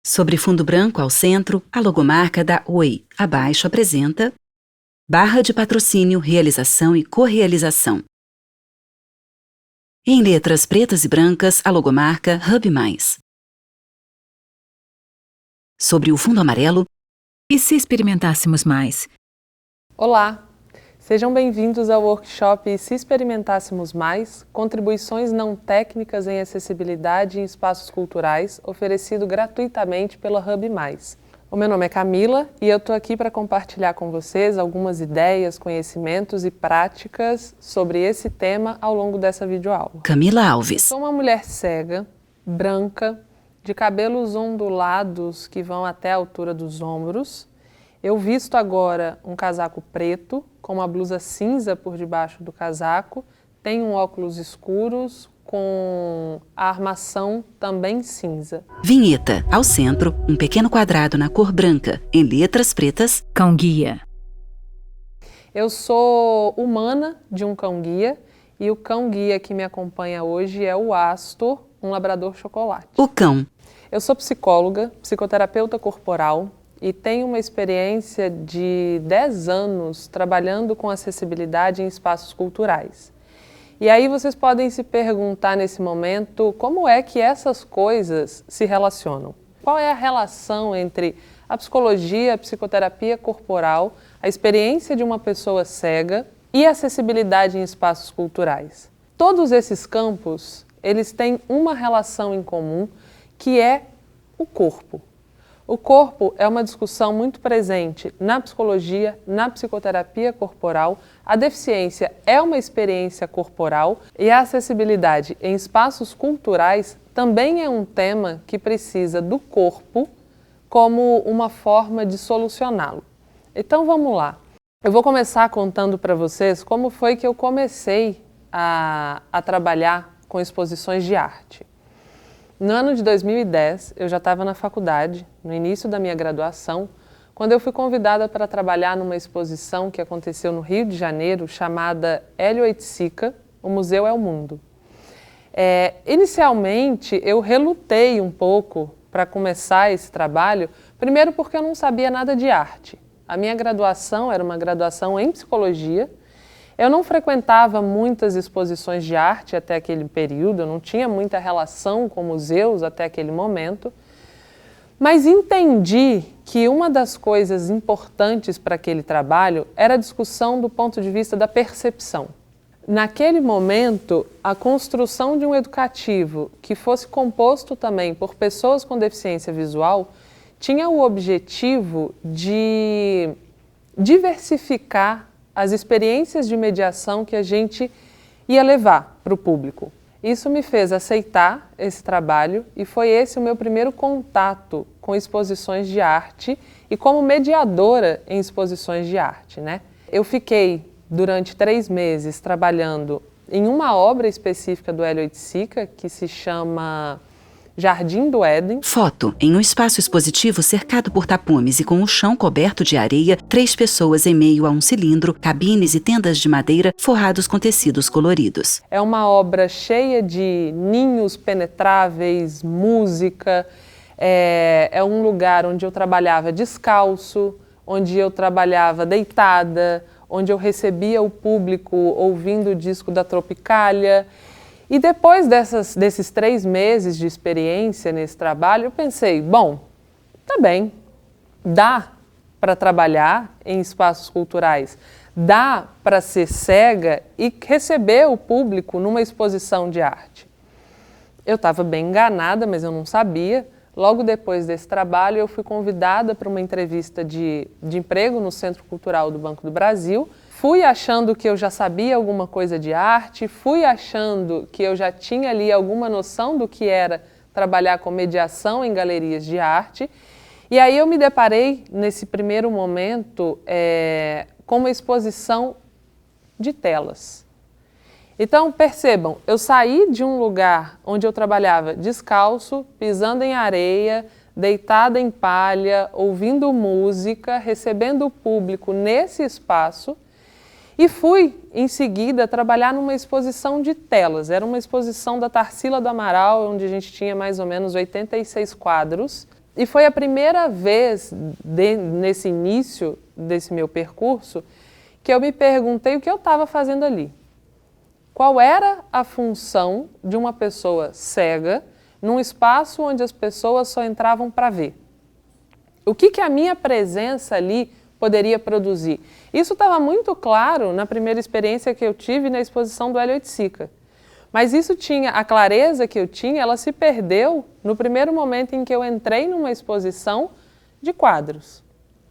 Sobre fundo branco ao centro, a logomarca da Oi. Abaixo apresenta barra de patrocínio, realização e correalização. Em letras pretas e brancas, a logomarca Hub+. Sobre o fundo amarelo, e se experimentássemos mais? Olá! Sejam bem-vindos ao workshop E se experimentássemos mais? Contribuições não técnicas em acessibilidade em espaços culturais, oferecido gratuitamente pela Hub+. O meu nome é Camila e eu estou aqui para compartilhar com vocês algumas ideias, conhecimentos e práticas sobre esse tema ao longo dessa videoaula. Camila Alves. Eu sou uma mulher cega, branca, de cabelos ondulados que vão até a altura dos ombros. Eu visto agora um casaco preto, com uma blusa cinza por debaixo do casaco, tenho óculos escuros com a armação também cinza. Vinheta. Ao centro, um pequeno quadrado na cor branca, em letras pretas, Cão-guia. Eu sou humana de um cão-guia e o cão-guia que me acompanha hoje é o Astor, um labrador chocolate. o cão. Eu sou psicóloga, psicoterapeuta corporal e tenho uma experiência de 10 anos trabalhando com acessibilidade em espaços culturais. E aí vocês podem se perguntar nesse momento como é que essas coisas se relacionam. Qual é a relação entre a psicologia, a psicoterapia corporal, a experiência de uma pessoa cega e a acessibilidade em espaços culturais? Todos esses campos, eles têm uma relação em comum, que é o corpo. O corpo é uma discussão muito presente na psicologia, na psicoterapia corporal. A deficiência é uma experiência corporal e a acessibilidade em espaços culturais também é um tema que precisa do corpo como uma forma de solucioná-lo. Então vamos lá. Eu vou começar contando para vocês como foi que eu comecei a trabalhar com exposições de arte. No ano de 2010, eu já estava na faculdade, no início da minha graduação, quando eu fui convidada para trabalhar numa exposição que aconteceu no Rio de Janeiro, chamada Hélio Oiticica, O Museu é o Mundo. Inicialmente, eu relutei um pouco para começar esse trabalho, primeiro porque eu não sabia nada de arte. A minha graduação era uma graduação em psicologia. Eu não frequentava muitas exposições de arte até aquele período, eu não tinha muita relação com museus até aquele momento, mas entendi que uma das coisas importantes para aquele trabalho era a discussão do ponto de vista da percepção. Naquele momento, a construção de um educativo que fosse composto também por pessoas com deficiência visual tinha o objetivo de diversificar as experiências de mediação que a gente ia levar para o público. Isso me fez aceitar esse trabalho e foi esse o meu primeiro contato com exposições de arte e como mediadora em exposições de arte, né? Eu fiquei durante 3 meses trabalhando em uma obra específica do Hélio Oiticica que se chama Jardim do Éden. Foto. Em um espaço expositivo cercado por tapumes e com o chão coberto de areia, 3 pessoas em meio a um cilindro, cabines e tendas de madeira forrados com tecidos coloridos. É uma obra cheia de ninhos penetráveis, música. É um lugar onde eu trabalhava descalço, onde eu trabalhava deitada, onde eu recebia o público ouvindo o disco da Tropicália. E depois desses 3 meses de experiência nesse trabalho, eu pensei, bom, tá bem, dá para trabalhar em espaços culturais, dá para ser cega e receber o público numa exposição de arte. Eu estava bem enganada, mas eu não sabia. Logo depois desse trabalho, eu fui convidada para uma entrevista de emprego no Centro Cultural do Banco do Brasil. Fui achando que eu já sabia alguma coisa de arte, fui achando que eu já tinha ali alguma noção do que era trabalhar com mediação em galerias de arte. E aí eu me deparei, nesse primeiro momento, com uma exposição de telas. Então, percebam, eu saí de um lugar onde eu trabalhava descalço, pisando em areia, deitada em palha, ouvindo música, recebendo o público nesse espaço, e fui, em seguida, trabalhar numa exposição de telas. Era uma exposição da Tarsila do Amaral, onde a gente tinha mais ou menos 86 quadros. E foi a primeira vez, nesse início desse meu percurso, que eu me perguntei o que eu estava fazendo ali. Qual era a função de uma pessoa cega num espaço onde as pessoas só entravam para ver? O que a minha presença ali poderia produzir? Isso estava muito claro na primeira experiência que eu tive na exposição do Hélio Oiticica. Mas isso tinha, a clareza que eu tinha, ela se perdeu no primeiro momento em que eu entrei numa exposição de quadros.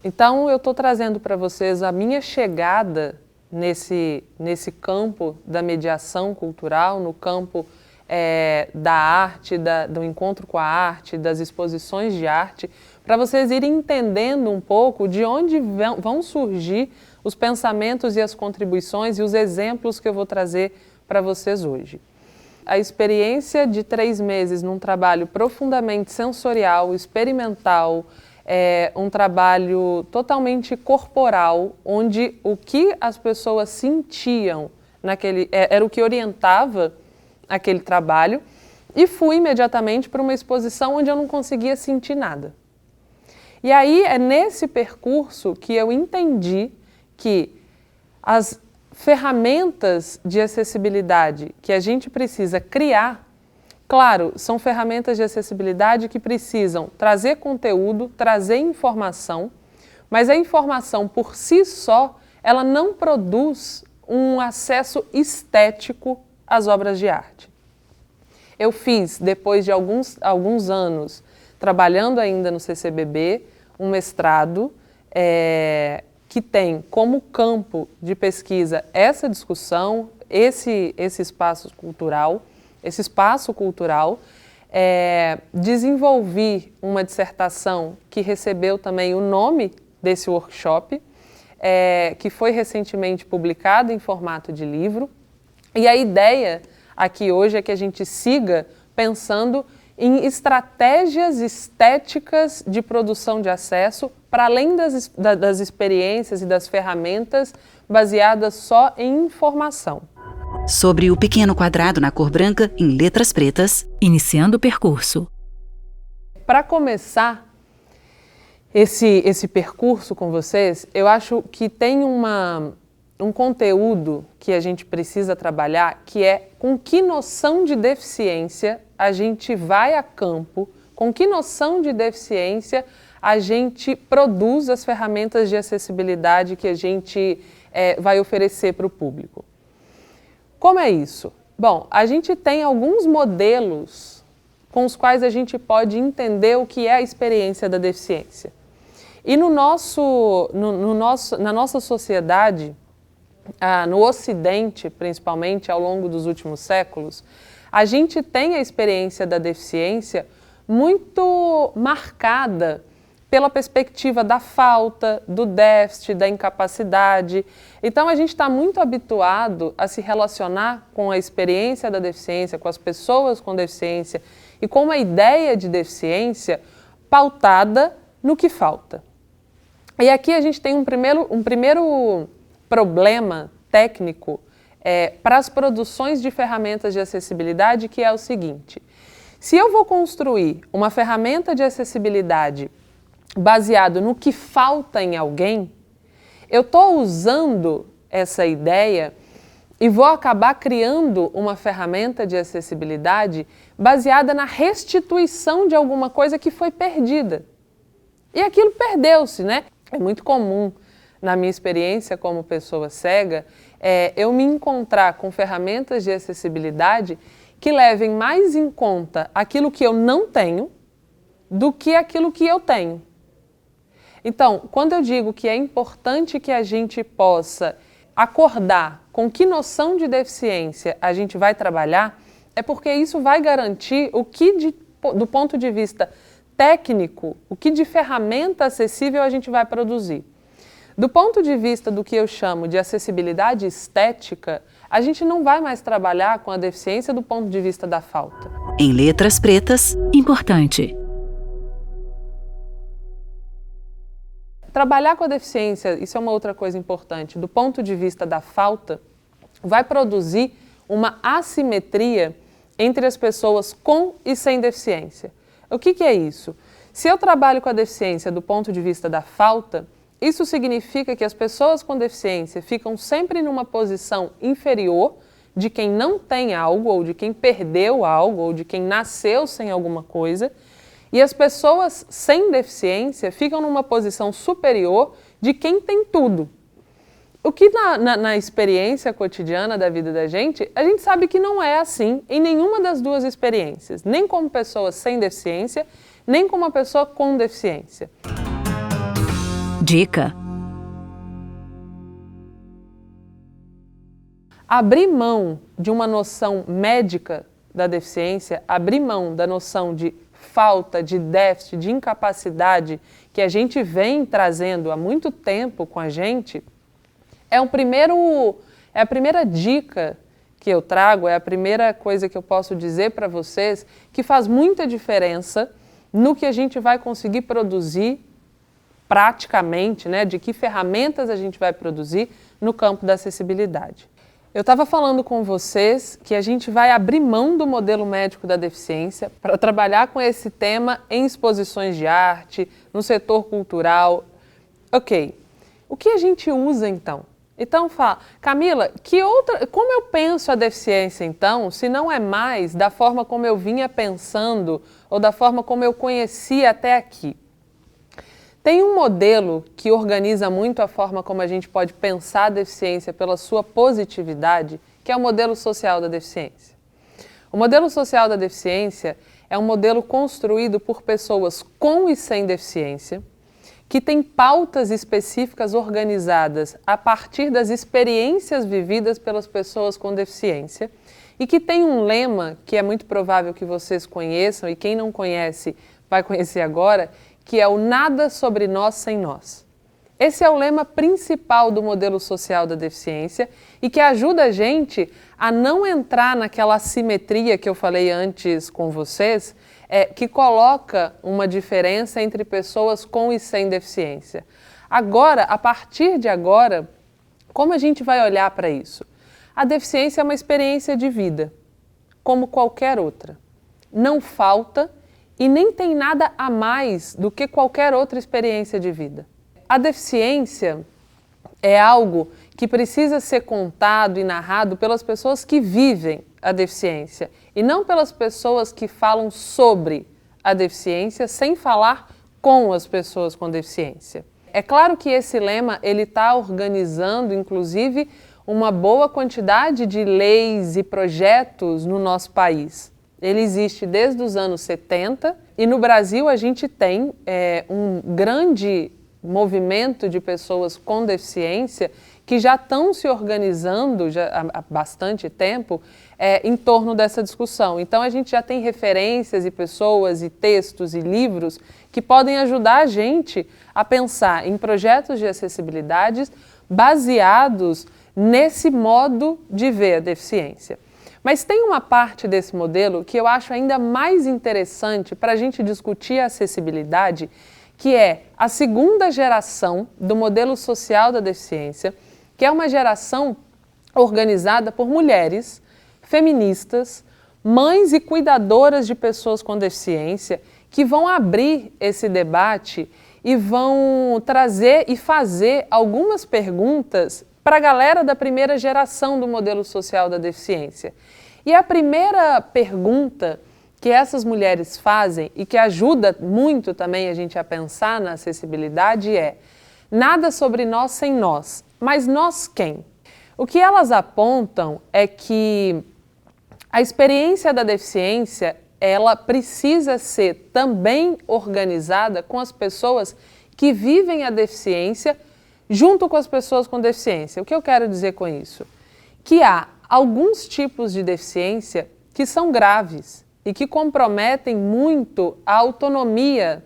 Então eu estou trazendo para vocês a minha chegada nesse campo da mediação cultural, no campo da arte, do encontro com a arte, das exposições de arte, para vocês irem entendendo um pouco de onde vão surgir os pensamentos e as contribuições e os exemplos que eu vou trazer para vocês hoje. A experiência de 3 meses num trabalho profundamente sensorial, experimental, um trabalho totalmente corporal, onde o que as pessoas sentiam era o que orientava aquele trabalho, e fui imediatamente para uma exposição onde eu não conseguia sentir nada. E aí é nesse percurso que eu entendi que as ferramentas de acessibilidade que a gente precisa criar, claro, são ferramentas de acessibilidade que precisam trazer conteúdo, trazer informação, mas a informação por si só, ela não produz um acesso estético às obras de arte. Eu fiz, depois de alguns anos, trabalhando ainda no CCBB, um mestrado que tem como campo de pesquisa essa discussão, esse espaço cultural, desenvolvi uma dissertação que recebeu também o nome desse workshop, que foi recentemente publicado em formato de livro, e a ideia aqui hoje é que a gente siga pensando em estratégias estéticas de produção de acesso, para além das experiências e das ferramentas baseadas só em informação. Sobre o pequeno quadrado na cor branca, em letras pretas. Iniciando o percurso. Para começar esse percurso com vocês, eu acho que tem um conteúdo que a gente precisa trabalhar, que é com que noção de deficiência a gente vai a campo, com que noção de deficiência a gente produz as ferramentas de acessibilidade que a gente vai oferecer para o público. Como é isso? Bom, a gente tem alguns modelos com os quais a gente pode entender o que é a experiência da deficiência. E na nossa sociedade, no Ocidente, principalmente ao longo dos últimos séculos, a gente tem a experiência da deficiência muito marcada pela perspectiva da falta, do déficit, da incapacidade. Então a gente está muito habituado a se relacionar com a experiência da deficiência, com as pessoas com deficiência e com uma ideia de deficiência pautada no que falta. E aqui a gente tem um primeiro problema técnico para as produções de ferramentas de acessibilidade, que é o seguinte: se eu vou construir uma ferramenta de acessibilidade baseado no que falta em alguém, eu estou usando essa ideia e vou acabar criando uma ferramenta de acessibilidade baseada na restituição de alguma coisa que foi perdida. E aquilo perdeu-se, né? É muito comum, na minha experiência como pessoa cega, eu me encontrar com ferramentas de acessibilidade que levem mais em conta aquilo que eu não tenho do que aquilo que eu tenho. Então, quando eu digo que é importante que a gente possa acordar com que noção de deficiência a gente vai trabalhar, é porque isso vai garantir o que, do ponto de vista técnico, o que de ferramenta acessível a gente vai produzir. Do ponto de vista do que eu chamo de acessibilidade estética, a gente não vai mais trabalhar com a deficiência do ponto de vista da falta. Em letras pretas. Importante. Trabalhar com a deficiência, isso é uma outra coisa importante, do ponto de vista da falta, vai produzir uma assimetria entre as pessoas com e sem deficiência. O que é isso? Se eu trabalho com a deficiência do ponto de vista da falta, isso significa que as pessoas com deficiência ficam sempre numa posição inferior de quem não tem algo, ou de quem perdeu algo, ou de quem nasceu sem alguma coisa, e as pessoas sem deficiência ficam numa posição superior de quem tem tudo. O que na experiência cotidiana da vida da gente, a gente sabe que não é assim em nenhuma das duas experiências, nem como pessoa sem deficiência, nem como uma pessoa com deficiência. Dica: abrir mão de uma noção médica da deficiência, abrir mão da noção de falta, de déficit, de incapacidade que a gente vem trazendo há muito tempo com a gente, é a primeira dica que eu trago, é a primeira coisa que eu posso dizer para vocês que faz muita diferença no que a gente vai conseguir produzir praticamente, né, de que ferramentas a gente vai produzir no campo da acessibilidade. Eu estava falando com vocês que a gente vai abrir mão do modelo médico da deficiência para trabalhar com esse tema em exposições de arte, no setor cultural. Ok, o que a gente usa então? Então fala, Camila, como eu penso a deficiência então, se não é mais da forma como eu vinha pensando ou da forma como eu conhecia até aqui? Tem um modelo que organiza muito a forma como a gente pode pensar a deficiência pela sua positividade, que é o modelo social da deficiência. O modelo social da deficiência é um modelo construído por pessoas com e sem deficiência, que tem pautas específicas organizadas a partir das experiências vividas pelas pessoas com deficiência e que tem um lema que é muito provável que vocês conheçam e quem não conhece vai conhecer agora, que é o nada sobre nós sem nós. Esse é o lema principal do modelo social da deficiência e que ajuda a gente a não entrar naquela assimetria que eu falei antes com vocês, que coloca uma diferença entre pessoas com e sem deficiência. Agora, a partir de agora, como a gente vai olhar para isso? A deficiência é uma experiência de vida, como qualquer outra. Não falta e nem tem nada a mais do que qualquer outra experiência de vida. A deficiência é algo que precisa ser contado e narrado pelas pessoas que vivem a deficiência e não pelas pessoas que falam sobre a deficiência sem falar com as pessoas com deficiência. É claro que esse lema ele está organizando, inclusive, uma boa quantidade de leis e projetos no nosso país. Ele existe desde os anos 70 e no Brasil a gente tem um grande movimento de pessoas com deficiência que já estão se organizando há bastante tempo em torno dessa discussão. Então a gente já tem referências e pessoas e textos e livros que podem ajudar a gente a pensar em projetos de acessibilidade baseados nesse modo de ver a deficiência. Mas tem uma parte desse modelo que eu acho ainda mais interessante para a gente discutir a acessibilidade, que é a segunda geração do modelo social da deficiência, que é uma geração organizada por mulheres, feministas, mães e cuidadoras de pessoas com deficiência, que vão abrir esse debate e vão trazer e fazer algumas perguntas para a galera da primeira geração do modelo social da deficiência. E a primeira pergunta que essas mulheres fazem e que ajuda muito também a gente a pensar na acessibilidade é: nada sobre nós sem nós, mas nós quem? O que elas apontam é que a experiência da deficiência ela precisa ser também organizada com as pessoas que vivem a deficiência junto com as pessoas com deficiência. O que eu quero dizer com isso? Que há alguns tipos de deficiência que são graves e que comprometem muito a autonomia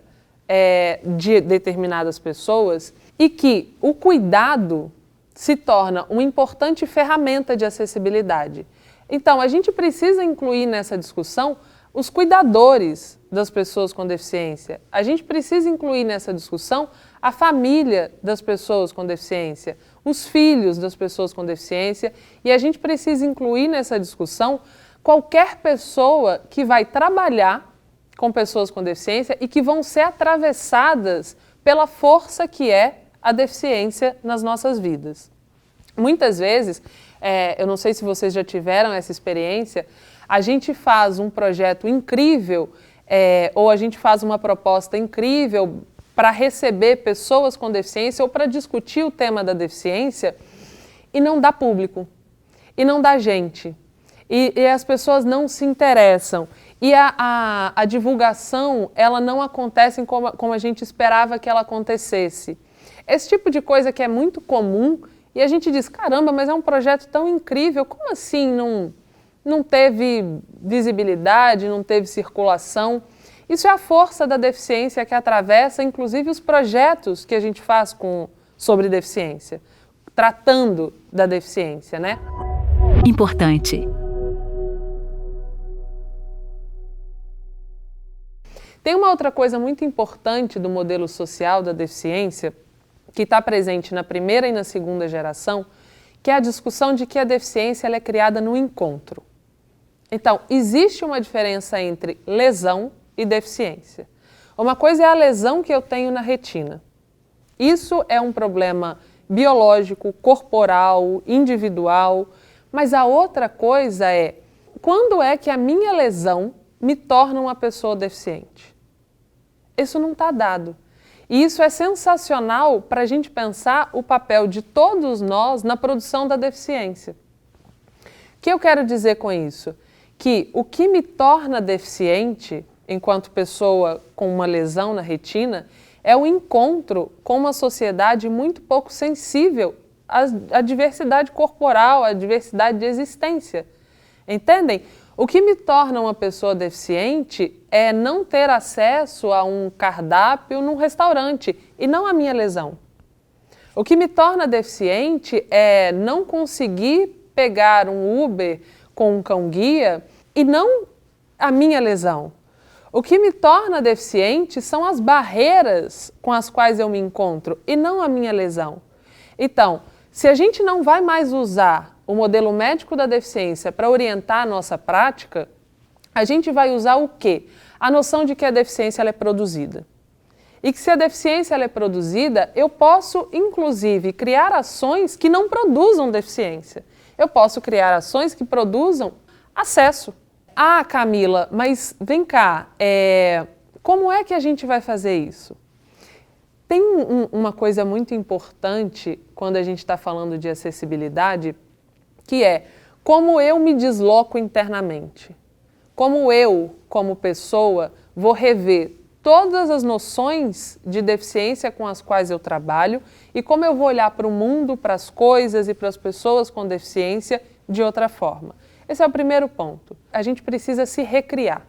de determinadas pessoas e que o cuidado se torna uma importante ferramenta de acessibilidade. Então, a gente precisa incluir nessa discussão os cuidadores das pessoas com deficiência. A gente precisa incluir nessa discussão a família das pessoas com deficiência, os filhos das pessoas com deficiência, e a gente precisa incluir nessa discussão qualquer pessoa que vai trabalhar com pessoas com deficiência e que vão ser atravessadas pela força que é a deficiência nas nossas vidas. Muitas vezes, eu não sei se vocês já tiveram essa experiência, a gente faz um projeto incrível ou a gente faz uma proposta incrível para receber pessoas com deficiência ou para discutir o tema da deficiência e não dá público, e não dá gente, e as pessoas não se interessam. E a divulgação, ela não acontece como a gente esperava que ela acontecesse. Esse tipo de coisa que é muito comum, e a gente diz, caramba, mas é um projeto tão incrível, como assim não teve visibilidade, não teve circulação? Isso é a força da deficiência que atravessa, inclusive, os projetos que a gente faz sobre deficiência, tratando da deficiência, né? Importante. Tem uma outra coisa muito importante do modelo social da deficiência, que está presente na primeira e na segunda geração, que é a discussão de que a deficiência ela é criada no encontro. Então, existe uma diferença entre lesão e deficiência. Uma coisa é a lesão que eu tenho na retina. Isso é um problema biológico, corporal, individual, mas a outra coisa é quando é que a minha lesão me torna uma pessoa deficiente. Isso não está dado. E isso é sensacional para a gente pensar o papel de todos nós na produção da deficiência. O que eu quero dizer com isso? Que o que me torna deficiente, enquanto pessoa com uma lesão na retina, é o encontro com uma sociedade muito pouco sensível à diversidade corporal, à diversidade de existência. Entendem? O que me torna uma pessoa deficiente é não ter acesso a um cardápio num restaurante e não a minha lesão. O que me torna deficiente é não conseguir pegar um Uber com um cão-guia e não a minha lesão. O que me torna deficiente são as barreiras com as quais eu me encontro e não a minha lesão. Então, se a gente não vai mais usar o modelo médico da deficiência para orientar a nossa prática, a gente vai usar o quê? A noção de que a deficiência ela é produzida. E que se a deficiência ela é produzida, eu posso, inclusive, criar ações que não produzam deficiência. Eu posso criar ações que produzam acesso. Ah, Camila, mas vem cá, como é que a gente vai fazer isso? Tem uma coisa muito importante quando a gente está falando de acessibilidade, que é como eu me desloco internamente. Como eu, como pessoa, vou rever todas as noções de deficiência com as quais eu trabalho e como eu vou olhar para o mundo, para as coisas e para as pessoas com deficiência de outra forma. Esse é o primeiro ponto. A gente precisa se recriar.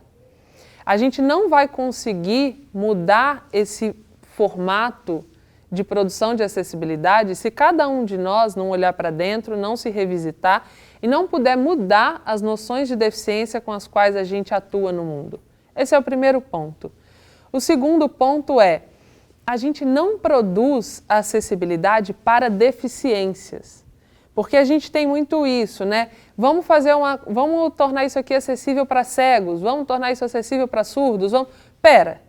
A gente não vai conseguir mudar esse formato de produção de acessibilidade se cada um de nós não olhar para dentro, não se revisitar e não puder mudar as noções de deficiência com as quais a gente atua no mundo. Esse é o primeiro ponto. O segundo ponto é, a gente não produz acessibilidade para deficiências. Porque a gente tem muito isso, né? Vamos tornar isso aqui acessível para cegos, vamos tornar isso acessível para surdos, Pera!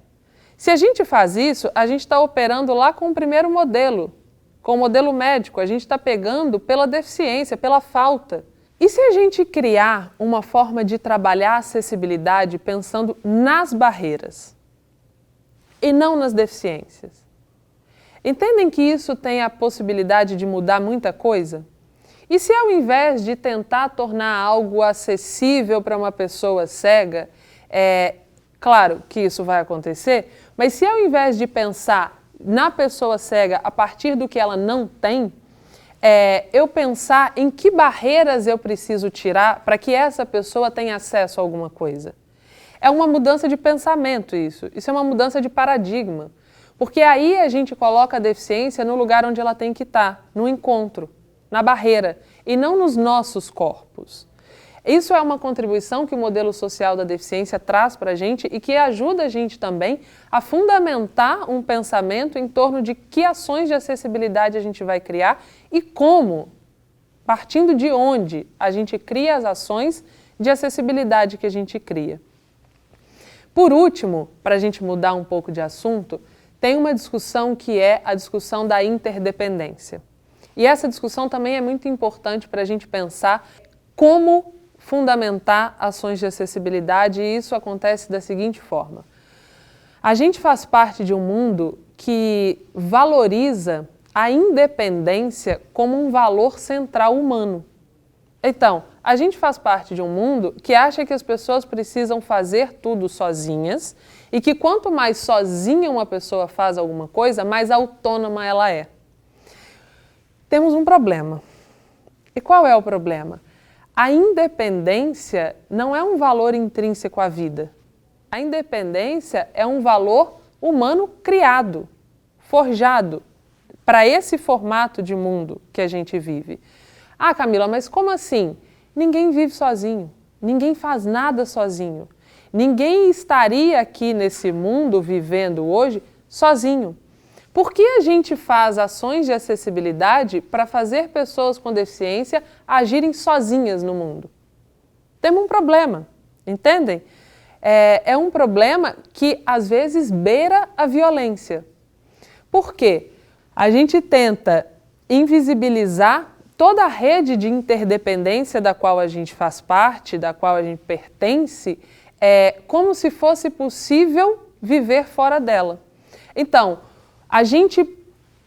Se a gente faz isso, a gente está operando lá com o primeiro modelo, com o modelo médico, a gente está pegando pela deficiência, pela falta. E se a gente criar uma forma de trabalhar a acessibilidade pensando nas barreiras e não nas deficiências? Entendem que isso tem a possibilidade de mudar muita coisa? E se ao invés de tentar tornar algo acessível para uma pessoa cega, claro que isso vai acontecer, mas se ao invés de pensar na pessoa cega a partir do que ela não tem, eu pensar em que barreiras eu preciso tirar para que essa pessoa tenha acesso a alguma coisa. É uma mudança de pensamento isso é uma mudança de paradigma, porque aí a gente coloca a deficiência no lugar onde ela tem que estar, no encontro, na barreira, e não nos nossos corpos. Isso é uma contribuição que o modelo social da deficiência traz para a gente e que ajuda a gente também a fundamentar um pensamento em torno de que ações de acessibilidade a gente vai criar e como, partindo de onde a gente cria as ações de acessibilidade que a gente cria. Por último, para a gente mudar um pouco de assunto, tem uma discussão que é a discussão da interdependência. E essa discussão também é muito importante para a gente pensar como fundamentar ações de acessibilidade, e isso acontece da seguinte forma. A gente faz parte de um mundo que valoriza a independência como um valor central humano. Então, a gente faz parte de um mundo que acha que as pessoas precisam fazer tudo sozinhas e que quanto mais sozinha uma pessoa faz alguma coisa, mais autônoma ela é. Temos um problema. E qual é o problema? A independência não é um valor intrínseco à vida. A independência é um valor humano criado, forjado para esse formato de mundo que a gente vive. Ah, Camila, mas como assim? Ninguém vive sozinho, ninguém faz nada sozinho. Ninguém estaria aqui nesse mundo vivendo hoje sozinho. Por que a gente faz ações de acessibilidade para fazer pessoas com deficiência agirem sozinhas no mundo? Temos um problema, entendem? É um problema que às vezes beira a violência. Por quê? A gente tenta invisibilizar toda a rede de interdependência da qual a gente faz parte, da qual a gente pertence, como se fosse possível viver fora dela. Então, a gente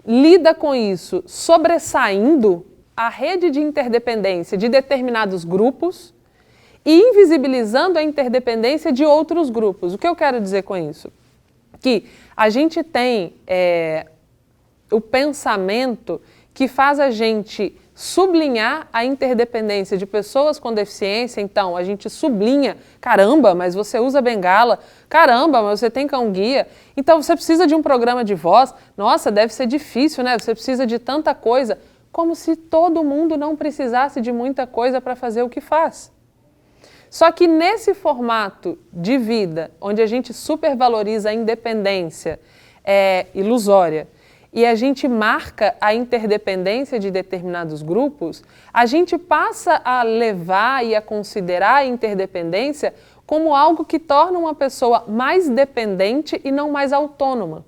lida com isso sobressaindo a rede de interdependência de determinados grupos e invisibilizando a interdependência de outros grupos. O que eu quero dizer com isso? Que a gente tem o pensamento que faz a gente sublinhar a interdependência de pessoas com deficiência. Então, a gente sublinha, caramba, mas você usa bengala, caramba, mas você tem cão-guia, então você precisa de um programa de voz, nossa, deve ser difícil, né? Você precisa de tanta coisa, como se todo mundo não precisasse de muita coisa para fazer o que faz. Só que nesse formato de vida, onde a gente supervaloriza a independência ilusória, e a gente marca a interdependência de determinados grupos, a gente passa a levar e a considerar a interdependência como algo que torna uma pessoa mais dependente e não mais autônoma.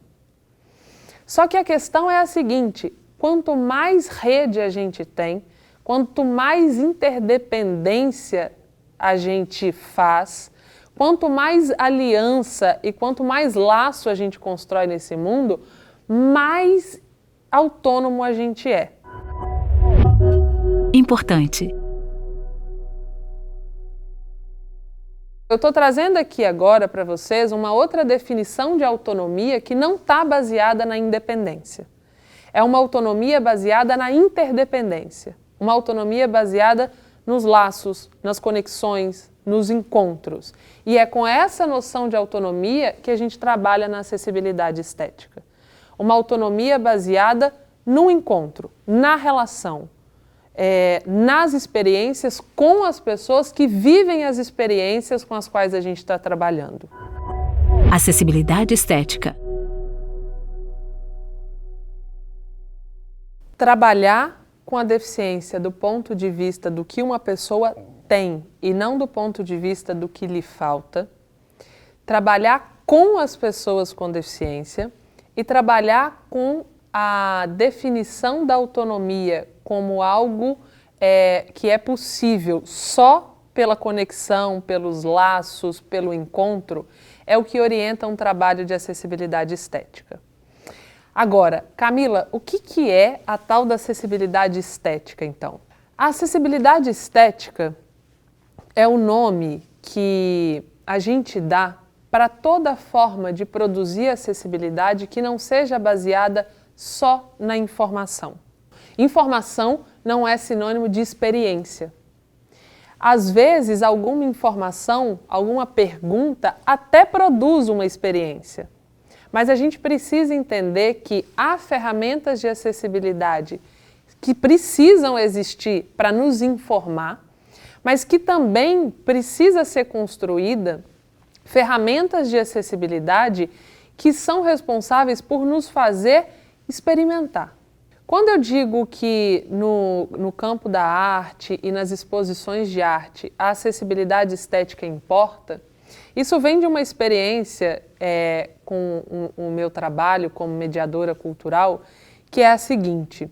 Só que a questão é a seguinte: quanto mais rede a gente tem, quanto mais interdependência a gente faz, quanto mais aliança e quanto mais laço a gente constrói nesse mundo, mais autônomo a gente é. Importante. Eu estou trazendo aqui agora para vocês uma outra definição de autonomia que não está baseada na independência. É uma autonomia baseada na interdependência. Uma autonomia baseada nos laços, nas conexões, nos encontros. E é com essa noção de autonomia que a gente trabalha na acessibilidade estética. Uma autonomia baseada no encontro, na relação, nas experiências com as pessoas que vivem as experiências com as quais a gente está trabalhando. Acessibilidade estética. Trabalhar com a deficiência do ponto de vista do que uma pessoa tem e não do ponto de vista do que lhe falta. Trabalhar com as pessoas com deficiência e trabalhar com a definição da autonomia como algo que é possível só pela conexão, pelos laços, pelo encontro, é o que orienta um trabalho de acessibilidade estética. Agora, Camila, o que é a tal da acessibilidade estética, então? A acessibilidade estética é o nome que a gente dá para toda forma de produzir acessibilidade que não seja baseada só na informação. Informação não é sinônimo de experiência. Às vezes, alguma informação, alguma pergunta até produz uma experiência. Mas a gente precisa entender que há ferramentas de acessibilidade que precisam existir para nos informar, mas que também precisa ser construída ferramentas de acessibilidade que são responsáveis por nos fazer experimentar. Quando eu digo que no campo da arte e nas exposições de arte a acessibilidade estética importa, Isso vem de uma experiência com o meu trabalho como mediadora cultural, que é a seguinte: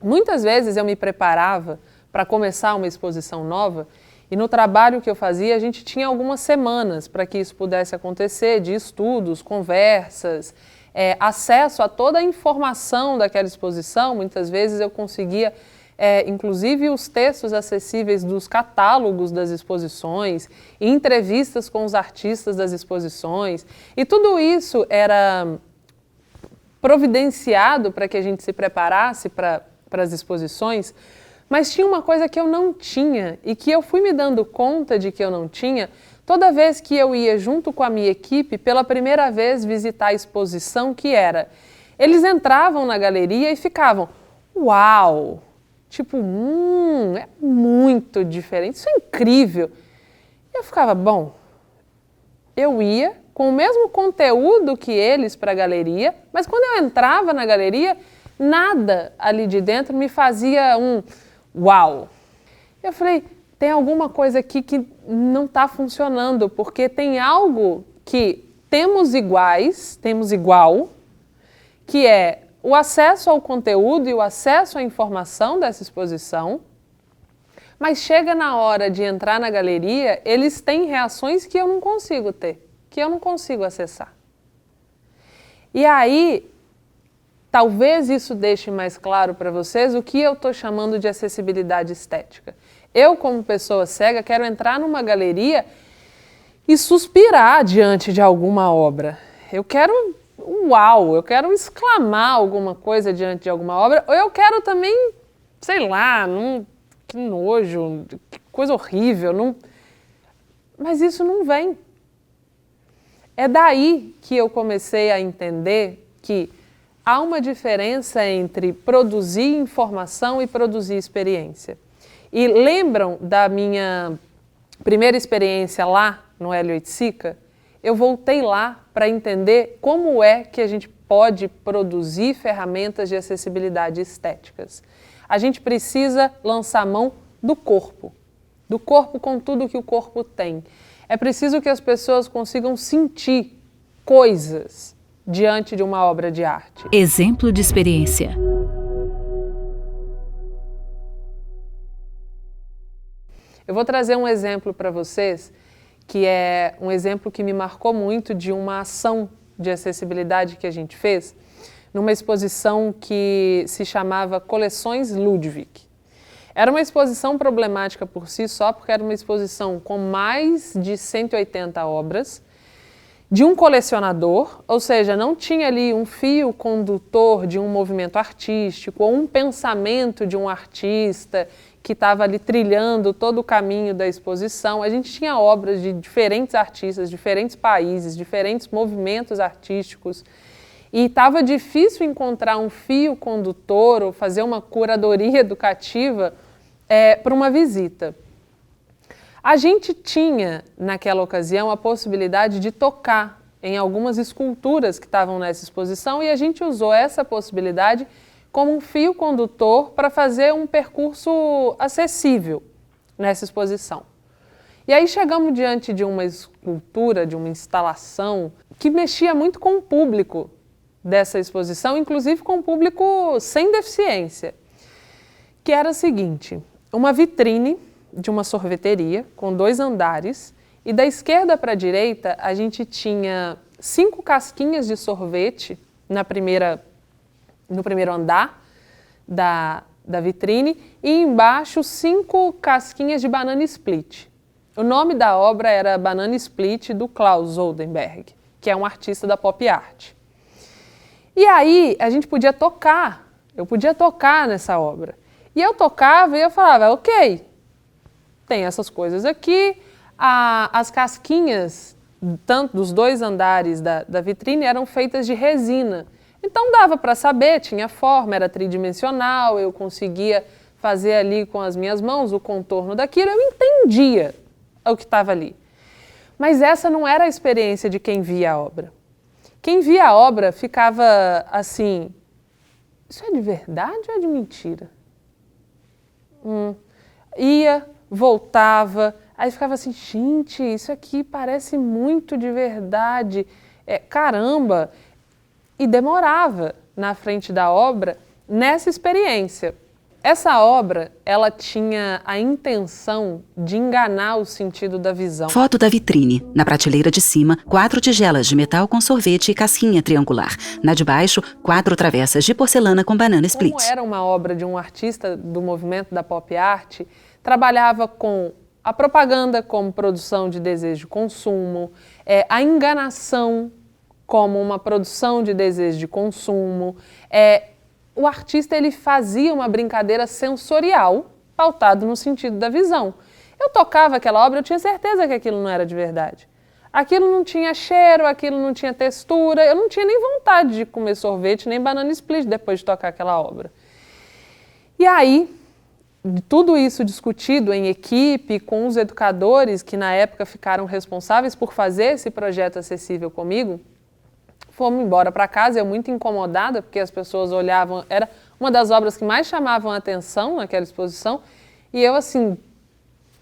muitas vezes eu me preparava para começar uma exposição nova e no trabalho que eu fazia a gente tinha algumas semanas para que isso pudesse acontecer, de estudos, conversas, acesso a toda a informação daquela exposição. Muitas vezes eu conseguia inclusive os textos acessíveis dos catálogos das exposições, e entrevistas com os artistas das exposições, e tudo isso era providenciado para que a gente se preparasse para as exposições, mas tinha uma coisa que eu não tinha e que eu fui me dando conta de que eu não tinha toda vez que eu ia junto com a minha equipe pela primeira vez visitar a exposição, que era, eles entravam na galeria e ficavam, uau! Tipo, é muito diferente, isso é incrível. Eu ficava, bom, eu ia com o mesmo conteúdo que eles para a galeria, mas quando eu entrava na galeria, nada ali de dentro me fazia uau. Eu falei, tem alguma coisa aqui que não está funcionando, porque tem algo que temos igual, que é o acesso ao conteúdo e o acesso à informação dessa exposição, mas chega na hora de entrar na galeria, eles têm reações que eu não consigo ter, que eu não consigo acessar. E aí, talvez isso deixe mais claro para vocês o que eu estou chamando de acessibilidade estética. Eu, como pessoa cega, quero entrar numa galeria e suspirar diante de alguma obra. Eu quero uau, eu quero exclamar alguma coisa diante de alguma obra, ou eu quero também, sei lá, que nojo, que coisa horrível, mas isso não vem. É daí que eu comecei a entender que há uma diferença entre produzir informação e produzir experiência. E lembram da minha primeira experiência lá no Hélio Oiticica? Eu voltei lá para entender como é que a gente pode produzir ferramentas de acessibilidade estéticas. A gente precisa lançar mão do corpo com tudo que o corpo tem. É preciso que as pessoas consigam sentir coisas diante de uma obra de arte. Exemplo de experiência. Eu vou trazer um exemplo para vocês, que é um exemplo que me marcou muito de uma ação de acessibilidade que a gente fez numa exposição que se chamava Coleções Ludwig. Era uma exposição problemática por si só, porque era uma exposição com mais de 180 obras, de um colecionador, ou seja, não tinha ali um fio condutor de um movimento artístico ou um pensamento de um artista que estava ali trilhando todo o caminho da exposição. A gente tinha obras de diferentes artistas, diferentes países, diferentes movimentos artísticos, e estava difícil encontrar um fio condutor ou fazer uma curadoria educativa para uma visita. A gente tinha, naquela ocasião, a possibilidade de tocar em algumas esculturas que estavam nessa exposição, e a gente usou essa possibilidade como um fio condutor para fazer um percurso acessível nessa exposição. E aí chegamos diante de uma escultura, de uma instalação que mexia muito com o público dessa exposição, inclusive com o público sem deficiência, que era o seguinte: uma vitrine de uma sorveteria com 2 andares, e da esquerda para a direita a gente tinha 5 casquinhas de sorvete no primeiro andar da vitrine, e embaixo 5 casquinhas de banana split. O nome da obra era Banana Split, do Klaus Oldenburg, que é um artista da pop art. E aí a gente podia tocar, eu podia tocar nessa obra. E eu tocava e eu falava, ok, tem essas coisas aqui, as casquinhas tanto dos 2 andares da vitrine eram feitas de resina. Então dava para saber, tinha forma, era tridimensional, eu conseguia fazer ali com as minhas mãos o contorno daquilo, eu entendia o que estava ali. Mas essa não era a experiência de quem via a obra. Quem via a obra ficava assim, isso é de verdade ou é de mentira? Ia, voltava, Aí ficava assim, gente, isso aqui parece muito de verdade, caramba! E demorava na frente da obra nessa experiência. Essa obra, ela tinha a intenção de enganar o sentido da visão. Foto da vitrine. Na prateleira de cima, 4 tigelas de metal com sorvete e casquinha triangular. Na de baixo, 4 travessas de porcelana com banana split. Como era uma obra de um artista do movimento da pop art, trabalhava com a propaganda como produção de desejo de consumo, a enganação como uma produção de desejo de consumo. O artista ele fazia uma brincadeira sensorial pautado no sentido da visão. Eu tocava aquela obra, eu tinha certeza que aquilo não era de verdade. Aquilo não tinha cheiro, aquilo não tinha textura, eu não tinha nem vontade de comer sorvete nem banana split depois de tocar aquela obra. E aí, tudo isso discutido em equipe com os educadores que na época ficaram responsáveis por fazer esse projeto acessível comigo, fomos embora para casa, eu muito incomodada, porque as pessoas olhavam, era uma das obras que mais chamavam a atenção naquela exposição, e eu assim,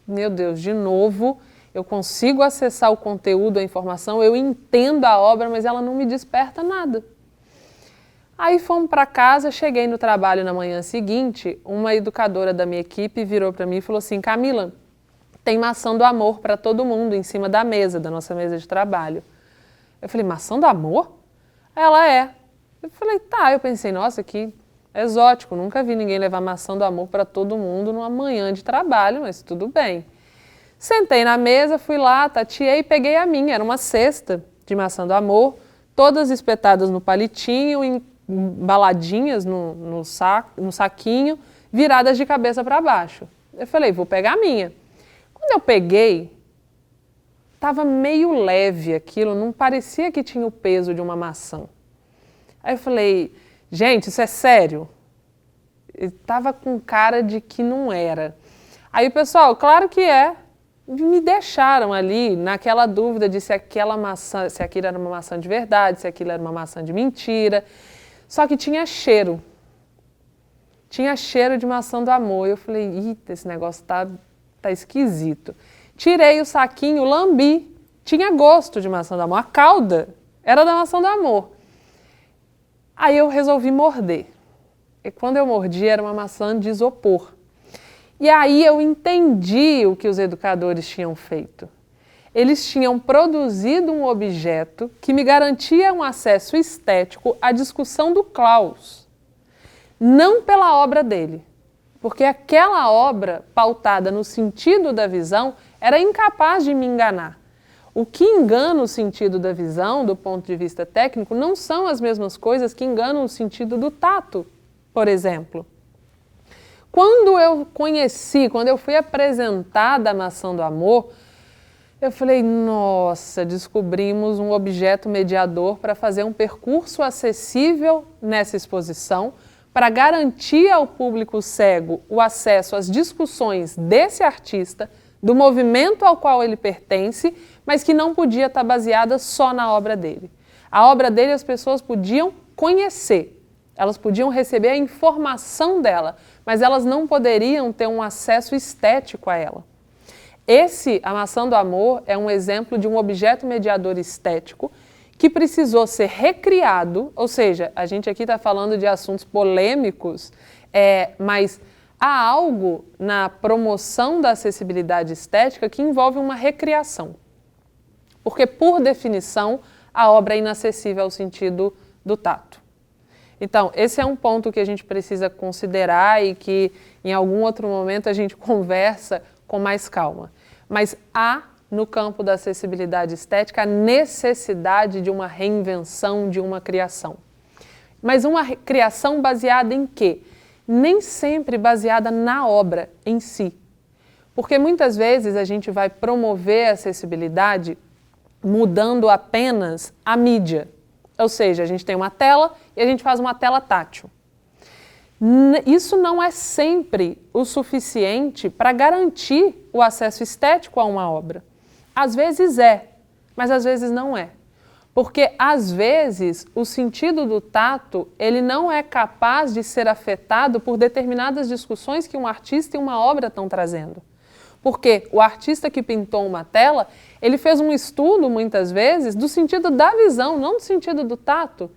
meu Deus, de novo, eu consigo acessar o conteúdo, a informação, eu entendo a obra, mas ela não me desperta nada. Aí fomos para casa, cheguei no trabalho na manhã seguinte, uma educadora da minha equipe virou para mim e falou assim, Camila, tem maçã do amor para todo mundo em cima da mesa, da nossa mesa de trabalho. Eu falei, maçã do amor? Ela é. Eu falei, tá. Eu pensei, nossa, que exótico. Nunca vi ninguém levar maçã do amor para todo mundo numa manhã de trabalho, mas tudo bem. Sentei na mesa, fui lá, tateei e peguei a minha. Era uma cesta de maçã do amor, todas espetadas no palitinho, embaladinhas no saquinho, viradas de cabeça para baixo. Eu falei, vou pegar a minha. Quando eu peguei, estava meio leve aquilo, não parecia que tinha o peso de uma maçã. Aí eu falei, gente, isso é sério? Estava com cara de que não era. Aí o pessoal, claro que é, me deixaram ali naquela dúvida de se aquela maçã, se aquilo era uma maçã de verdade, se aquilo era uma maçã de mentira. Só que tinha cheiro. Tinha cheiro de maçã do amor. Eu falei, eita, esse negócio tá esquisito. Tirei o saquinho, lambi, tinha gosto de maçã do amor, a calda era da maçã do amor. Aí eu resolvi morder. E quando eu mordi era uma maçã de isopor. E aí eu entendi o que os educadores tinham feito. Eles tinham produzido um objeto que me garantia um acesso estético à discussão do Klaus, não pela obra dele. Porque aquela obra, pautada no sentido da visão, era incapaz de me enganar. O que engana o sentido da visão, do ponto de vista técnico, não são as mesmas coisas que enganam o sentido do tato, por exemplo. Quando eu fui apresentada a maçã do amor, eu falei, nossa, descobrimos um objeto mediador para fazer um percurso acessível nessa exposição, para garantir ao público cego o acesso às discussões desse artista, do movimento ao qual ele pertence, mas que não podia estar baseada só na obra dele. A obra dele as pessoas podiam conhecer, elas podiam receber a informação dela, mas elas não poderiam ter um acesso estético a ela. A Maçã do Amor é um exemplo de um objeto mediador estético que precisou ser recriado, ou seja, a gente aqui está falando de assuntos polêmicos, mas há algo na promoção da acessibilidade estética que envolve uma recriação. Porque, por definição, a obra é inacessível ao sentido do tato. Então, esse é um ponto que a gente precisa considerar e que, em algum outro momento, a gente conversa com mais calma. Mas há, no campo da acessibilidade estética, a necessidade de uma reinvenção, de uma criação. Mas uma criação baseada em quê? Nem sempre baseada na obra em si. Porque muitas vezes a gente vai promover a acessibilidade mudando apenas a mídia. Ou seja, a gente tem uma tela e a gente faz uma tela tátil. Isso não é sempre o suficiente para garantir o acesso estético a uma obra. Às vezes é, mas às vezes não é. Porque, às vezes, o sentido do tato ele não é capaz de ser afetado por determinadas discussões que um artista e uma obra estão trazendo. Porque o artista que pintou uma tela, ele fez um estudo, muitas vezes, do sentido da visão, não do sentido do tato.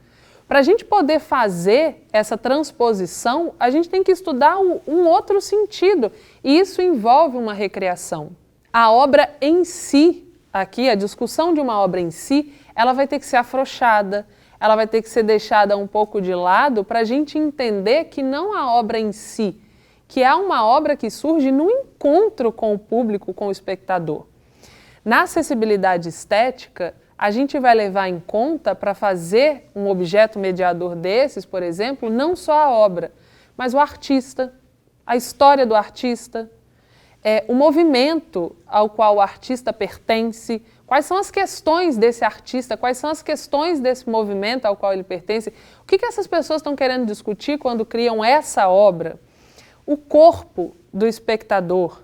Para a gente poder fazer essa transposição, a gente tem que estudar um outro sentido. E isso envolve uma recriação. A obra em si, aqui, a discussão de uma obra em si, ela vai ter que ser afrouxada, ela vai ter que ser deixada um pouco de lado para a gente entender que não a obra em si, que é uma obra que surge no encontro com o público, com o espectador. Na acessibilidade estética, a gente vai levar em conta para fazer um objeto mediador desses, por exemplo, não só a obra, mas o artista, a história do artista, o movimento ao qual o artista pertence, quais são as questões desse artista, quais são as questões desse movimento ao qual ele pertence, o que essas pessoas estão querendo discutir quando criam essa obra. O corpo do espectador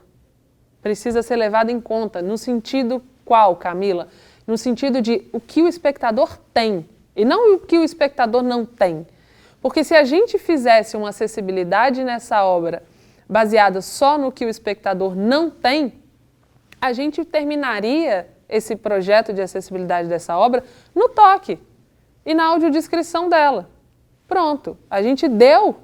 precisa ser levado em conta, no sentido qual, Camila? No sentido de o que o espectador tem, e não o que o espectador não tem. Porque se a gente fizesse uma acessibilidade nessa obra baseada só no que o espectador não tem, a gente terminaria esse projeto de acessibilidade dessa obra no toque e na audiodescrição dela. Pronto, a gente deu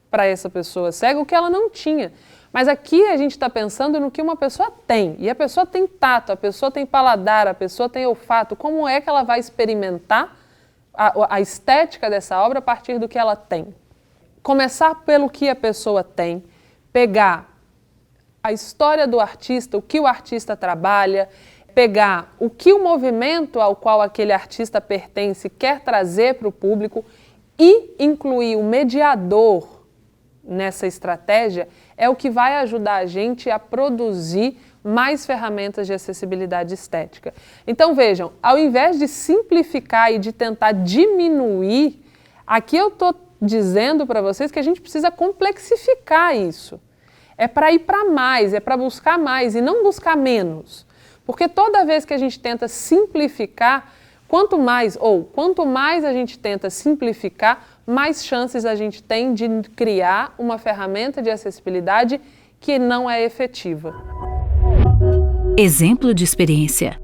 para essa pessoa cega o que ela não tinha. Mas aqui a gente está pensando no que uma pessoa tem. E a pessoa tem tato, a pessoa tem paladar, a pessoa tem olfato. Como é que ela vai experimentar a estética dessa obra a partir do que ela tem? Começar pelo que a pessoa tem, pegar a história do artista, o que o artista trabalha, pegar o que o movimento ao qual aquele artista pertence quer trazer para o público e incluir o mediador nessa estratégia é o que vai ajudar a gente a produzir mais ferramentas de acessibilidade estética. Então vejam, ao invés de simplificar e de tentar diminuir, aqui eu estou dizendo para vocês que a gente precisa complexificar isso. É para ir para mais, é para buscar mais e não buscar menos. Porque toda vez que a gente tenta simplificar, quanto mais a gente tenta simplificar, mais chances a gente tem de criar uma ferramenta de acessibilidade que não é efetiva. Exemplo de experiência.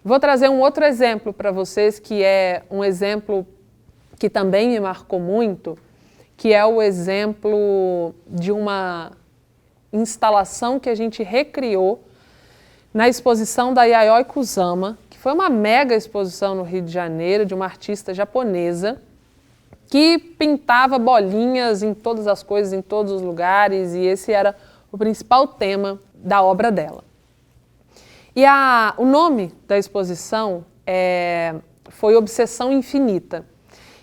Vou trazer um outro exemplo para vocês, que é um exemplo que também me marcou muito, que é o exemplo de uma instalação que a gente recriou na exposição da Yayoi Kusama, que foi uma mega exposição no Rio de Janeiro, de uma artista japonesa, que pintava bolinhas em todas as coisas, em todos os lugares, e esse era o principal tema da obra dela. E o nome da exposição foi Obsessão Infinita.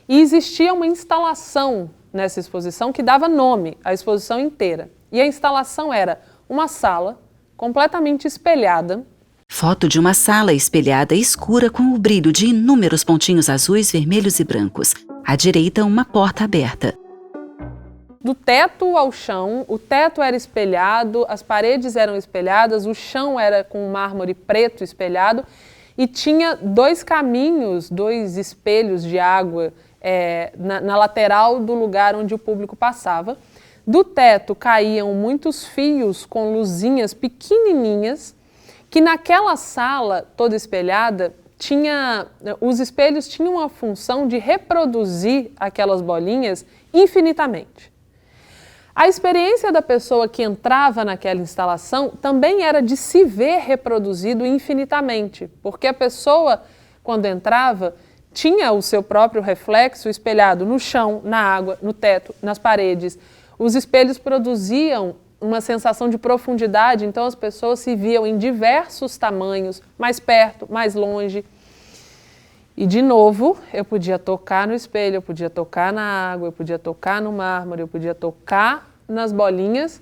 E existia uma instalação nessa exposição que dava nome à exposição inteira. E a instalação era uma sala completamente espelhada. Foto de uma sala espelhada escura com o brilho de inúmeros pontinhos azuis, vermelhos e brancos. À direita, uma porta aberta. Do teto ao chão, o teto era espelhado, as paredes eram espelhadas, o chão era com mármore preto espelhado e tinha dois caminhos, dois espelhos de água na lateral do lugar onde o público passava. Do teto caíam muitos fios com luzinhas pequenininhas, que naquela sala toda espelhada, os espelhos tinham a função de reproduzir aquelas bolinhas infinitamente. A experiência da pessoa que entrava naquela instalação também era de se ver reproduzido infinitamente, porque a pessoa, quando entrava, tinha o seu próprio reflexo espelhado no chão, na água, no teto, nas paredes. Os espelhos produziam uma sensação de profundidade, então as pessoas se viam em diversos tamanhos, mais perto, mais longe. E, de novo, eu podia tocar no espelho, eu podia tocar na água, eu podia tocar no mármore, eu podia tocar nas bolinhas,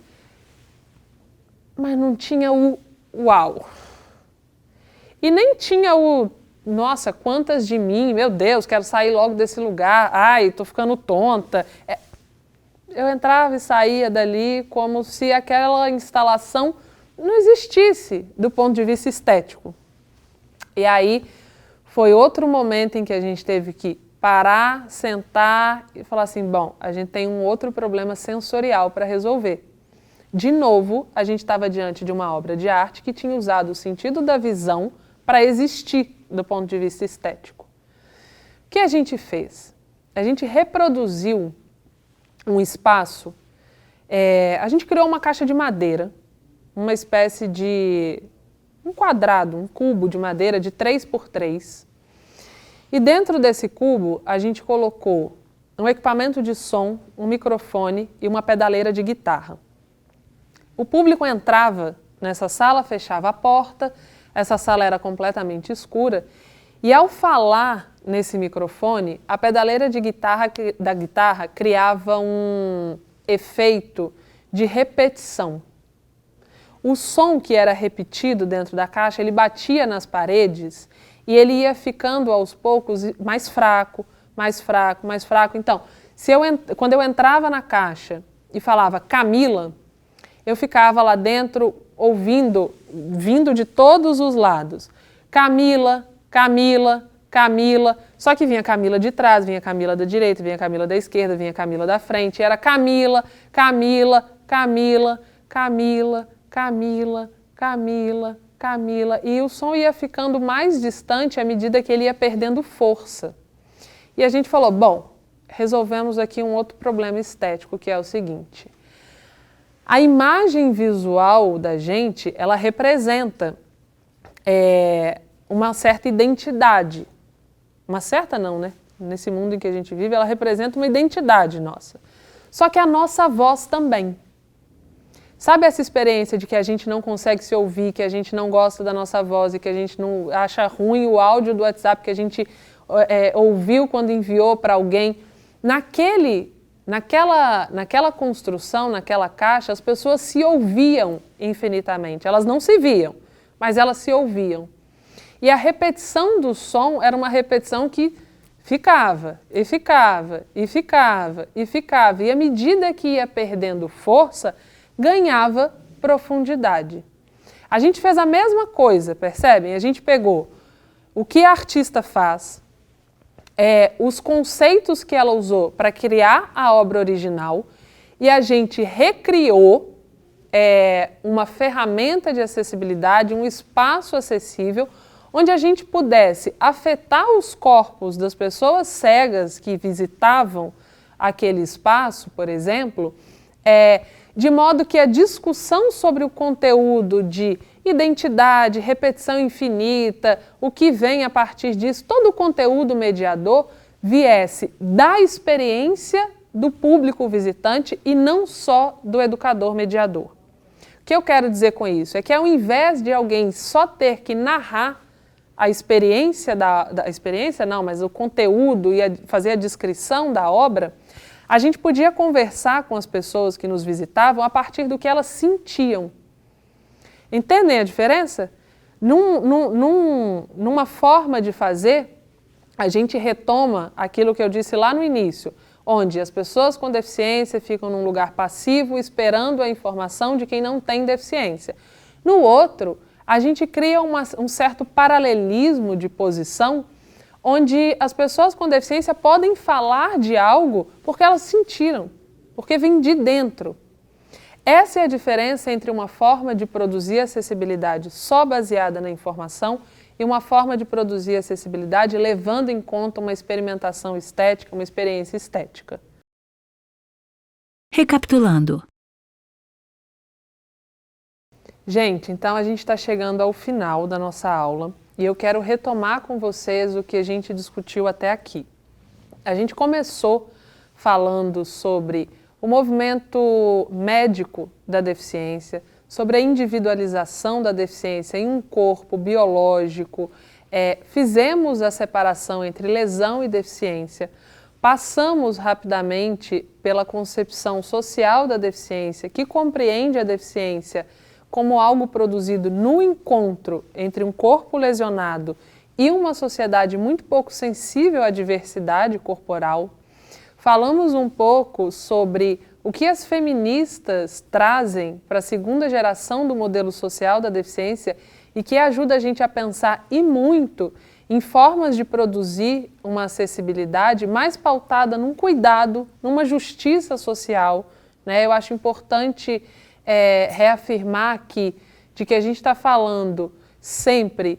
mas não tinha o uau. E nem tinha o, nossa, quantas de mim, meu Deus, quero sair logo desse lugar, ai, tô ficando tonta. Eu entrava e saía dali como se aquela instalação não existisse do ponto de vista estético. E aí foi outro momento em que a gente teve que parar, sentar e falar assim, bom, a gente tem um outro problema sensorial para resolver. De novo, a gente estava diante de uma obra de arte que tinha usado o sentido da visão para existir do ponto de vista estético. O que a gente fez? A gente reproduziu um espaço, a gente criou uma caixa de madeira, uma espécie de um quadrado, um cubo de madeira de 3 por 3. E dentro desse cubo, a gente colocou um equipamento de som, um microfone e uma pedaleira de guitarra. O público entrava nessa sala, fechava a porta, essa sala era completamente escura, e ao falar nesse microfone, a pedaleira da guitarra criava um efeito de repetição. O som que era repetido dentro da caixa, ele batia nas paredes e ele ia ficando aos poucos mais fraco, mais fraco, mais fraco. Então, quando eu entrava na caixa e falava Camila, eu ficava lá dentro ouvindo, vindo de todos os lados. Camila, Camila, Camila. Só que vinha Camila de trás, vinha Camila da direita, vinha Camila da esquerda, vinha Camila da frente. Era Camila, Camila, Camila, Camila, Camila, Camila, Camila. E o som ia ficando mais distante à medida que ele ia perdendo força. E a gente falou, bom, resolvemos aqui um outro problema estético, que é o seguinte. A imagem visual da gente, ela representa uma certa identidade. Uma certa não, né? Nesse mundo em que a gente vive, ela representa uma identidade nossa. Só que a nossa voz também. Sabe essa experiência de que a gente não consegue se ouvir, que a gente não gosta da nossa voz e que a gente não acha ruim o áudio do WhatsApp que a gente ouviu quando enviou para alguém? Naquela construção, naquela caixa, as pessoas se ouviam infinitamente. Elas não se viam, mas elas se ouviam. E a repetição do som era uma repetição que ficava, e ficava, e ficava, e ficava. E à medida que ia perdendo força, ganhava profundidade. A gente fez a mesma coisa, percebem? A gente pegou o que a artista faz, os conceitos que ela usou para criar a obra original, e a gente recriou uma ferramenta de acessibilidade, um espaço acessível, onde a gente pudesse afetar os corpos das pessoas cegas que visitavam aquele espaço, por exemplo, de modo que a discussão sobre o conteúdo de identidade, repetição infinita, o que vem a partir disso, todo o conteúdo mediador viesse da experiência do público visitante e não só do educador mediador. O que eu quero dizer com isso? É que ao invés de alguém só ter que narrar a experiência mas o conteúdo e fazer a descrição da obra, a gente podia conversar com as pessoas que nos visitavam a partir do que elas sentiam. Entendem a diferença? Numa forma de fazer, a gente retoma aquilo que eu disse lá no início, onde as pessoas com deficiência ficam num lugar passivo esperando a informação de quem não tem deficiência. No outro, a gente cria um certo paralelismo de posição, onde as pessoas com deficiência podem falar de algo porque elas sentiram, porque vem de dentro. Essa é a diferença entre uma forma de produzir acessibilidade só baseada na informação e uma forma de produzir acessibilidade levando em conta uma experimentação estética, uma experiência estética. Recapitulando. Gente, então a gente está chegando ao final da nossa aula e eu quero retomar com vocês o que a gente discutiu até aqui. A gente começou falando sobre o movimento médico da deficiência, sobre a individualização da deficiência em um corpo biológico, fizemos a separação entre lesão e deficiência, passamos rapidamente pela concepção social da deficiência, que compreende a deficiência como algo produzido no encontro entre um corpo lesionado e uma sociedade muito pouco sensível à diversidade corporal. Falamos um pouco sobre o que as feministas trazem para a segunda geração do modelo social da deficiência e que ajuda a gente a pensar e muito em formas de produzir uma acessibilidade mais pautada num cuidado, numa justiça social, né? Eu acho importante reafirmar aqui de que a gente está falando sempre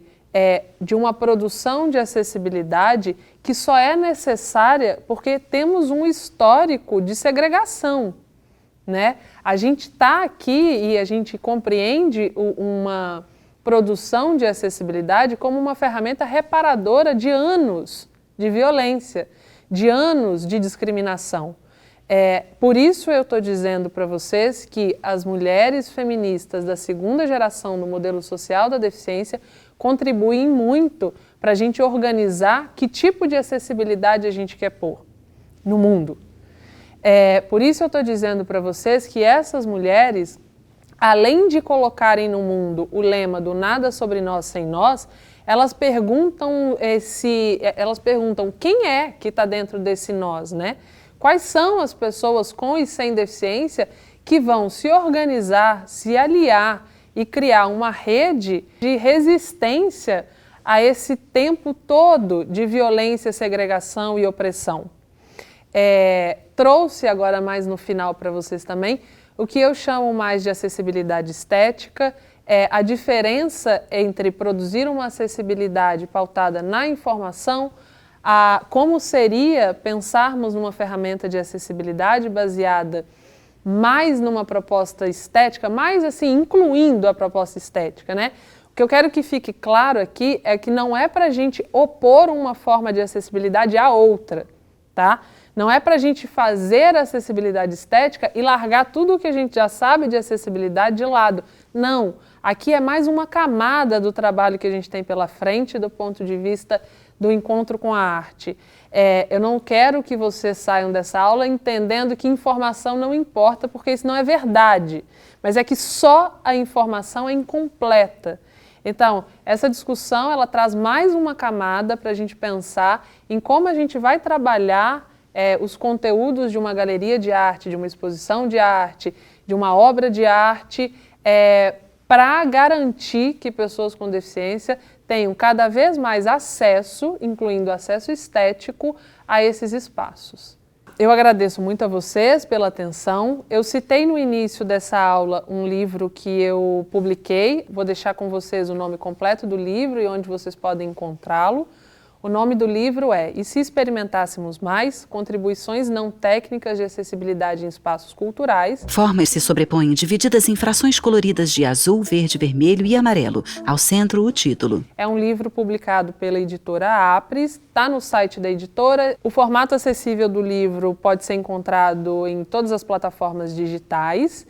de uma produção de acessibilidade que só é necessária porque temos um histórico de segregação, né? A gente está aqui e a gente compreende uma produção de acessibilidade como uma ferramenta reparadora de anos de violência, de anos de discriminação. Por isso eu estou dizendo para vocês que as mulheres feministas da segunda geração do modelo social da deficiência contribuem muito para a gente organizar que tipo de acessibilidade a gente quer pôr no mundo. Por isso eu estou dizendo para vocês que essas mulheres, além de colocarem no mundo o lema do nada sobre nós sem nós, elas perguntam quem é que está dentro desse nós, né? Quais são as pessoas com e sem deficiência que vão se organizar, se aliar e criar uma rede de resistência a esse tempo todo de violência, segregação e opressão. Trouxe agora mais no final para vocês também o que eu chamo mais de acessibilidade estética, a diferença entre produzir uma acessibilidade pautada na informação, como seria pensarmos numa ferramenta de acessibilidade baseada mais numa proposta estética, mais assim, incluindo a proposta estética, né? O que eu quero que fique claro aqui é que não é para a gente opor uma forma de acessibilidade à outra, tá? Não é para a gente fazer acessibilidade estética e largar tudo o que a gente já sabe de acessibilidade de lado. Não, aqui é mais uma camada do trabalho que a gente tem pela frente do ponto de vista do encontro com a arte. Eu não quero que vocês saiam dessa aula entendendo que informação não importa, porque isso não é verdade, mas é que só a informação é incompleta. Então, essa discussão ela traz mais uma camada para a gente pensar em como a gente vai trabalhar os conteúdos de uma galeria de arte, de uma exposição de arte, de uma obra de arte, para garantir que pessoas com deficiência tenham cada vez mais acesso, incluindo acesso estético, a esses espaços. Eu agradeço muito a vocês pela atenção. Eu citei no início dessa aula um livro que eu publiquei, vou deixar com vocês o nome completo do livro e onde vocês podem encontrá-lo. O nome do livro é E se experimentássemos mais? Contribuições não técnicas de acessibilidade em espaços culturais. Formas se sobrepõem divididas em frações coloridas de azul, verde, vermelho e amarelo. Ao centro, o título. É um livro publicado pela editora Apres, está no site da editora. O formato acessível do livro pode ser encontrado em todas as plataformas digitais.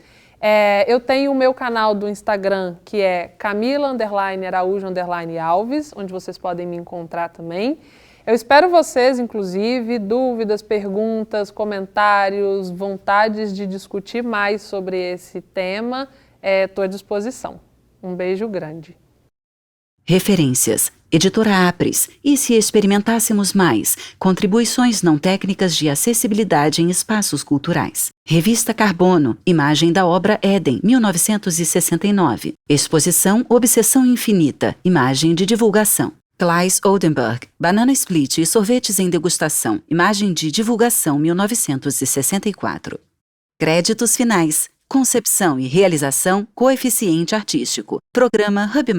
Eu tenho o meu canal do Instagram, que é Camila_Araújo_Alves, onde vocês podem me encontrar também. Eu espero vocês, inclusive, dúvidas, perguntas, comentários, vontades de discutir mais sobre esse tema. Estou à disposição. Um beijo grande. Referências. Editora Apres. E se experimentássemos mais? Contribuições não técnicas de acessibilidade em espaços culturais. Revista Carbono. Imagem da obra Éden, 1969. Exposição Obsessão Infinita. Imagem de divulgação. Claes Oldenburg. Banana Split e sorvetes em degustação. Imagem de divulgação, 1964. Créditos finais. Concepção e realização, Coeficiente Artístico. Programa Hub+.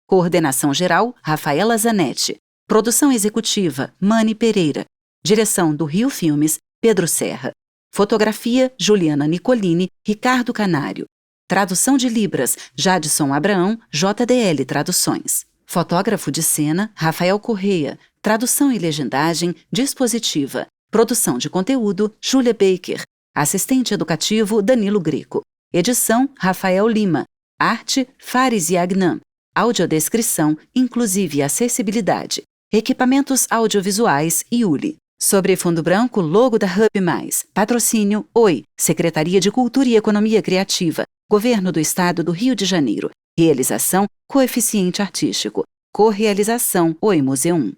Coordenação geral, Rafaela Zanetti. Produção executiva, Mani Pereira. Direção do Rio Filmes, Pedro Serra. Fotografia, Juliana Nicolini, Ricardo Canário. Tradução de Libras, Jadson Abraão, JDL Traduções. Fotógrafo de cena, Rafael Correia. Tradução e legendagem, Dispositiva. Produção de conteúdo, Júlia Baker. Assistente educativo, Danilo Greco. Edição, Rafael Lima. Arte, Fares e Agnam. Audiodescrição, inclusive acessibilidade. Equipamentos audiovisuais, Iuli. Sobre fundo branco, logo da Hub+. Patrocínio, Oi. Secretaria de Cultura e Economia Criativa. Governo do Estado do Rio de Janeiro. Realização, Coeficiente Artístico. Correalização, Oi Museum.